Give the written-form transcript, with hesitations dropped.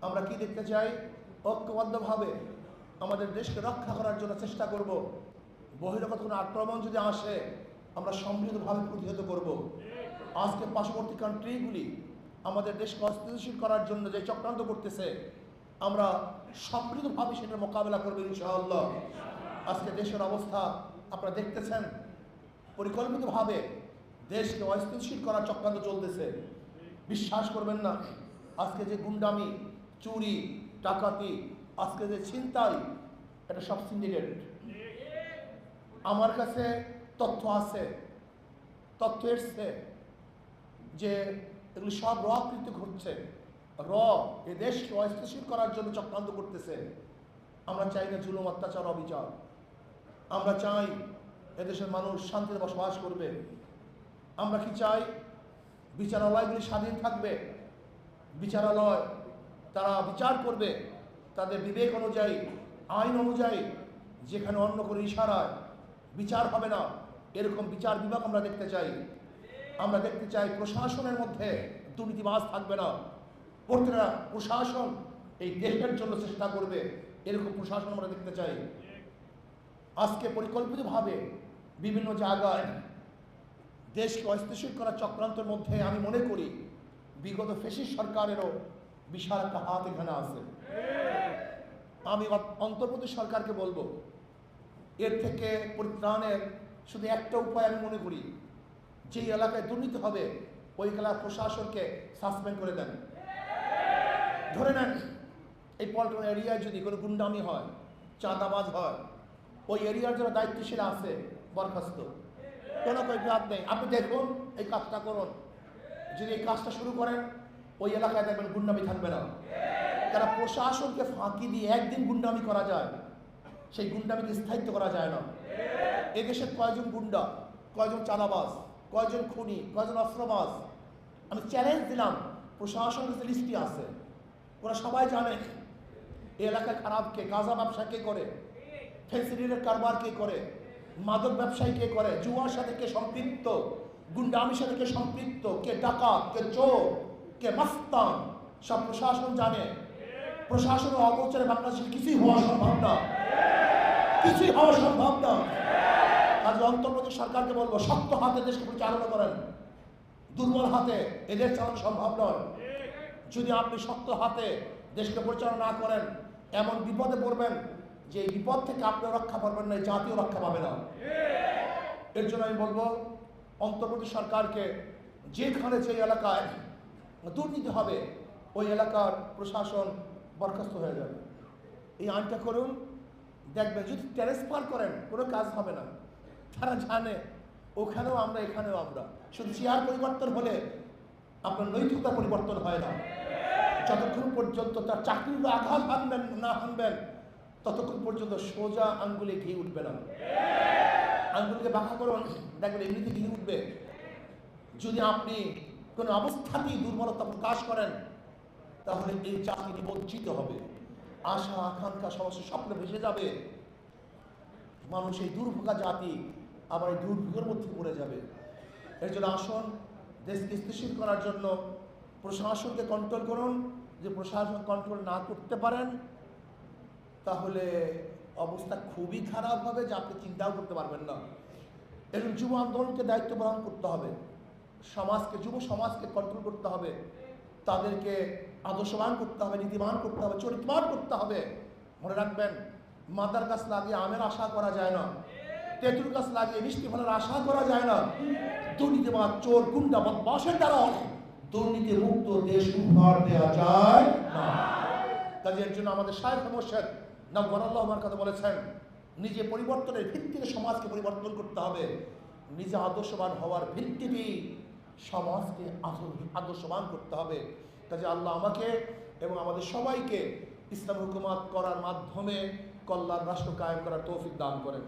আমরা কি দেখতে চাই? ঐক্যবদ্ধভাবে আমাদের দেশকে রক্ষা করার জন্য চেষ্টা করব। বহিরাগত কোনো আক্রমণ যদি আসে আমরা সমৃদ্ধভাবে প্রতিহত করব। আজকে পার্শ্ববর্তী কান্ট্রিগুলি আমাদের দেশকে অস্থিতিশীল করার জন্য যে চক্রান্ত করতেছে, আমরা সমৃদ্ধভাবে সেটার মোকাবেলা করবো ইনশাআল্লাহ। আজকে দেশের অবস্থা আপনারা দেখতেছেন, পরিকল্পিতভাবে দেশকে অস্থিতিশীল করার চক্রান্ত চলতেছে। বিশ্বাস করবেন না, আজকে যে গুন্ডামি, চুরি, ডাকাতি, আজকে যে ছিনতাই, এটা সব সিন্ডিকেট। আমার কাছে তথ্য আছে, তথ্য এসছে যে এগুলি সব আকৃতি ঘটছে। এ দেশকে অস্থিতিশীল করার জন্য চক্রান্ত করতেছে। আমরা চাই না জুলুম, অত্যাচার, অবিচার। আমরা চাই এদেশের মানুষ শান্তিতে বসবাস করবে। আমরা কি চাই? বিচারালয়গুলি স্বাধীন থাকবে। বিচারালয় তারা বিচার করবে তাদের বিবেক অনুযায়ী, আইন অনুযায়ী। যেখানে অন্য কোনো ইশারায় বিচার হবে না, এরকম বিচার বিভাগ আমরা দেখতে চাই। আমরা দেখতে চাই প্রশাসনের মধ্যে দুর্নীতিবাজ থাকবে না। প্রত্যেকটা প্রশাসন এই দেশের জন্য চেষ্টা করবে, এরকম প্রশাসন আমরা দেখতে চাই। আজকে পরিকল্পিতভাবে বিভিন্ন জায়গায় দেশকে অস্থিতিশীল করার চক্রান্তের মধ্যে আমি মনে করি বিগত ফ্যাসিস্ট সরকারেরও বিশাল একটা হাত এখানে আছে। আমি অন্তর্বর্তী সরকারকে বলবো, এর থেকে পরিত্রাণের শুধু একটা উপায় আমি মনে করি, যেই এলাকায় দুর্নীতি হবে ওই এলাকার প্রশাসনকে সাসপেন্ড করে দেন। ধরে নেন এই পল্টন এরিয়ায় যদি কোনো গুন্ডামি হয়, চাঁদাবাজ হয়, ওই এরিয়ার যারা দায়িত্বশীল আছে বরখাস্ত, কোনো কাজ নেই। আপনি দেখুন, এই কাজটা করুন। যদি এই কাজটা শুরু করেন ওই এলাকায় দেখবেন গুন্ডামি থাকবে না। তারা প্রশাসনকে ফাঁকি দিয়ে একদিন গুন্ডামি করা যায়, সেই গুন্ডামিকে স্থায়িত্ব করা যায় না। এদেশে কয়জন গুন্ডা, কয়জন চাঁদাবাজ, কয়জন খুনি, কয়জন অস্ত্রবাজ, আমি চ্যালেঞ্জ দিলাম, প্রশাসনের কাছে লিস্টটি আছে। ওরা সবাই জানে এই এলাকায় খারাপ কে, গাঁজা ব্যবসা কে করে, ফেন্সিডিলের কারবার কে করে, মাদক ব্যবসায়ী কে করে, জুয়ার সাথে কে সম্পৃক্ত, গুন্ডামির সাথে কে সম্পৃক্ত, কে ডাকাত, কে চোর, কে মাস্তান, সব প্রশাসন জানে। প্রশাসনের অগোচরে বাংলাদেশে কিছুই হওয়া সম্ভব না, কিছুই হওয়া সম্ভব না। আজ অন্তর্বর্তী সরকারকে বলবো, শক্ত হাতে দেশকে পরিচালনা করেন, দুর্বল হাতে এদের চালানো সম্ভব নয়। যদি আপনি শক্ত হাতে দেশকে পরিচালনা না করেন, এমন বিপদে পড়বেন যে এই বিপদ থেকে আপনি রক্ষা পাবেন না, জাতীয় রক্ষা পাবে না। এর জন্য আমি বলবো অন্তর্বর্তী সরকারকে, যেখানে যে এলাকায় দুর্নীতি হবে ওই এলাকার প্রশাসন বরখাস্ত হয়ে যাবে। এই আইনটা করুন, দেখবেন যদি ট্রান্সফার করেন কোনো কাজ হবে না। তারা জানে ওখানেও আমরা, এখানেও আমরা। শুধু চেয়ার পরিবর্তন হলে আপনার নৈতিকতা পরিবর্তন হয় না। যতক্ষণ পর্যন্ত তার চাকরির আঘাত হানবেন ততক্ষণ পর্যন্ত সোজা আঙ্গুলে ঘি উঠবে না। আঙ্গুলকে বাঁকা করুন, দেখবেন এমনিতে ঘি উঠবে। যদি আপনি কোনো অবস্থাতেই দুর্বলতা প্রকাশ করেন তাহলে এই চাকরি বঞ্চিত হবে, আশা আকাঙ্ক্ষা সমস্ত স্বপ্ন ভেসে যাবে। মানুষ এই দুর্ভোগা জাতি আবার এই দুর্ভোগের মধ্যে পড়ে যাবে। এর জন্য আসুন দেশকে স্থিতিশীল করার জন্য প্রশাসনকে কন্ট্রোল করুন। যে প্রশাসন কন্ট্রোল না করতে পারেন তাহলে অবস্থা খুবই খারাপ হবে, যা আপনি চিন্তাও করতে পারবেন না। এরকম যুব আন্দোলনকে দায়িত্ব পালন করতে হবে, সমাজকে, যুব সমাজকে কন্ট্রোল করতে হবে, তাদেরকে আদর্শবান করতে হবে, নীতিবান করতে হবে, চরিত্রবান করতে হবে। মনে রাখবেন, মাদার গাছ লাগিয়ে আমের আশা করা যায় না, তেঁতুল গাছ লাগিয়ে মিষ্টি ফলের আশা করা যায় না। দুর্নীতিবাদ, চোর, গুন্ডা, বদমাশের দ্বারা দুর্নীতি মুক্ত দেশ উপহার দেওয়া যায় না। কাজে এর জন্য আমাদের শায়খ মুর্শিদ নওয়ারাল্লাহ আমার কথা বলেছেন, নিজে পরিবর্তনের ভিত্তিতে সমাজকে পরিবর্তন করতে হবে। নিজে আদর্শবান হওয়ার ভিত্তিতেই সমাজকে আদর্শবান করতে হবে। কাজে আল্লাহ আমাকে এবং আমাদের সবাইকে ইসলাম হুকুমত করার মাধ্যমে কল্যাণ রাষ্ট্র কায়েম করার তৌফিক দান করেন।